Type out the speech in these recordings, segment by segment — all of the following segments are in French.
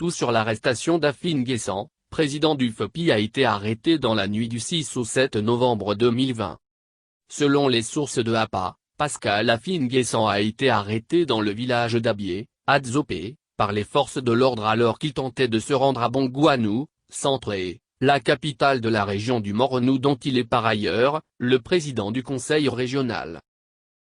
tout sur l'arrestation d'Afin Guessan, président du FPI, a été arrêté dans la nuit du 6 au 7 novembre 2020. Selon les sources de APA, Pascal Afin Guessan a été arrêté dans le village d'Abié, à Dzopé, par les forces de l'ordre alors qu'il tentait de se rendre à Bongouanou, centre et la capitale de la région du Mornou dont il est par ailleurs, le président du conseil régional.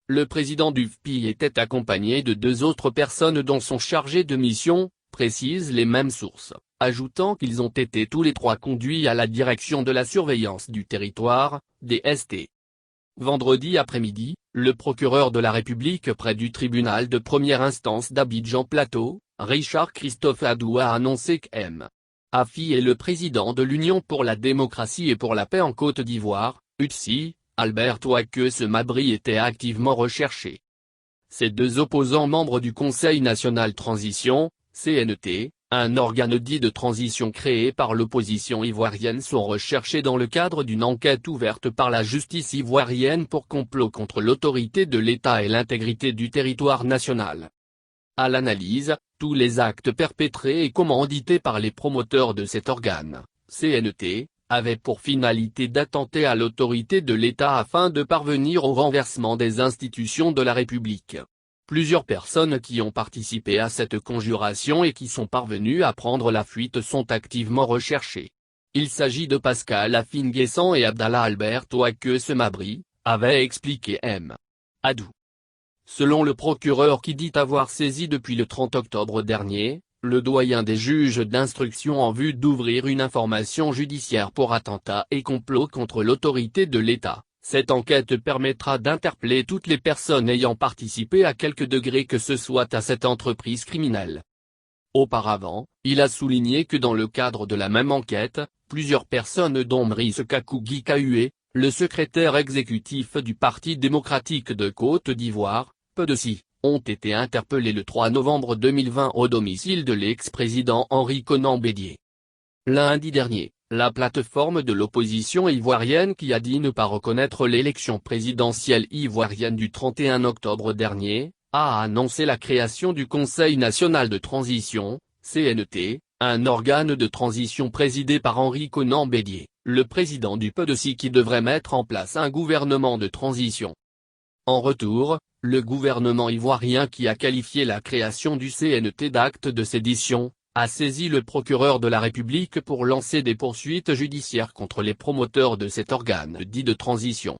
Le président du FPI était accompagné de 2 autres personnes dont son chargé de mission, précisent les mêmes sources, ajoutant qu'ils ont été tous les 3 conduits à la direction de la surveillance du territoire, DST. Vendredi après-midi, le procureur de la République près du tribunal de première instance d'Abidjan-Plateau, Richard Christophe Adou, a annoncé qu'M. Afi est le président de l'Union pour la démocratie et pour la paix en Côte d'Ivoire, UDC, Albert Ouaké Mabry était activement recherché. Ces 2 opposants membres du Conseil national transition, CNT, un organe dit de transition créé par l'opposition ivoirienne, sont recherchés dans le cadre d'une enquête ouverte par la justice ivoirienne pour complot contre l'autorité de l'État et l'intégrité du territoire national. À l'analyse, tous les actes perpétrés et commandités par les promoteurs de cet organe, CNT, avaient pour finalité d'attenter à l'autorité de l'État afin de parvenir au renversement des institutions de la République. Plusieurs personnes qui ont participé à cette conjuration et qui sont parvenues à prendre la fuite sont activement recherchées. Il s'agit de Pascal Afin Guessan et Abdallah Albert Ouaké Mabry, avait expliqué M. Adou. Selon le procureur qui dit avoir saisi depuis le 30 octobre dernier, le doyen des juges d'instruction en vue d'ouvrir une information judiciaire pour attentat et complot contre l'autorité de l'État, cette enquête permettra d'interpeller toutes les personnes ayant participé à quelque degré que ce soit à cette entreprise criminelle. Auparavant, il a souligné que dans le cadre de la même enquête, plusieurs personnes dont Brice Kakougi Kahué, le secrétaire exécutif du Parti démocratique de Côte d'Ivoire, PDC, ont été interpellées le 3 novembre 2020 au domicile de l'ex-président Henri Konan Bédié. Lundi dernier, la plateforme de l'opposition ivoirienne qui a dit ne pas reconnaître l'élection présidentielle ivoirienne du 31 octobre dernier, a annoncé la création du Conseil national de transition, CNT, un organe de transition présidé par Henri Konan Bédié, le président du PDC, qui devrait mettre en place un gouvernement de transition. En retour, le gouvernement ivoirien, qui a qualifié la création du CNT d'acte de sédition, a saisi le procureur de la République pour lancer des poursuites judiciaires contre les promoteurs de cet organe dit de transition.